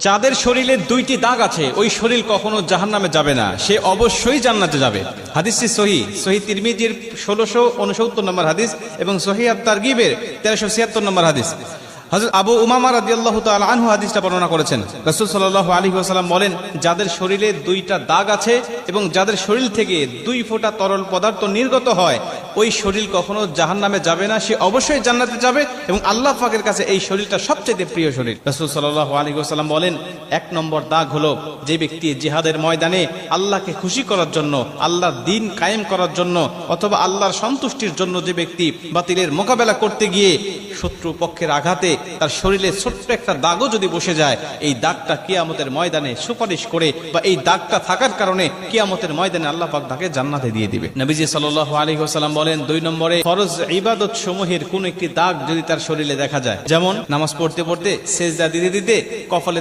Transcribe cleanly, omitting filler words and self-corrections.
যাদের শরীরে দুইটি দাগ আছে ওই শরীর কখনো জাহান্নামে যাবে না, সে অবশ্যই জান্নাতে যাবে। হাদিসটি সহিহ তিরমিজির 1669 নম্বর হাদিস এবং সহিহ আত-তারগিবের 1376 নম্বর হাদিস। হযরত আবু উমামা রাদিয়াল্লাহু তাআলা আনহু হাদিসটা বর্ণনা করেছেন। রাসূল সাল্লাল্লাহু আলাইহি ওয়াসাল্লাম বলেন, যাদের শরীরে দুইটা দাগ আছে এবং যাদের শরীর থেকে 2 ফোঁটা তরল পদার্থ নির্গত হয় ওই শরীর কখনো জাহান্নামে যাবে না, সে অবশ্যই জান্নাতে যাবে এবং আল্লাহ পাকের কাছে এই শরীরটা সবচেয়ে প্রিয় শরীর। রাসূল সাল্লাল্লাহু আলাইহি ওয়াসাল্লাম বলেন, 1 নম্বর দাগ হলো যে ব্যক্তি জিহাদের ময়দানে আল্লাহকে খুশি করার জন্য, আল্লাহর দ্বীন কায়েম করার জন্য অথবা আল্লাহর সন্তুষ্টির জন্য যে ব্যক্তি বাতিলের মোকাবেলা করতে গিয়ে শত্রু পক্ষের আঘাতে তার শরীরে ছোট্ট একটা দাগও যদি বসে যায়, এই দাগটা কিয়ামতের ময়দানে সুপারিশ করে বা এই দাগটা থাকার কারণে কিয়ামতের ময়দানে আল্লাহ পাক তাকে জান্নাতে দিয়ে দিবে। নবীজি সাল্লাল্লাহু আলাইহি ওয়াসাল্লাম বলেন, 2 নম্বরে ফরজ ইবাদত সমূহের কোন একটি দাগ যদি তার শরীরে দেখা যায়, যেমন নামাজ পড়তে পড়তে সেজদা দিতে দিতে কপালে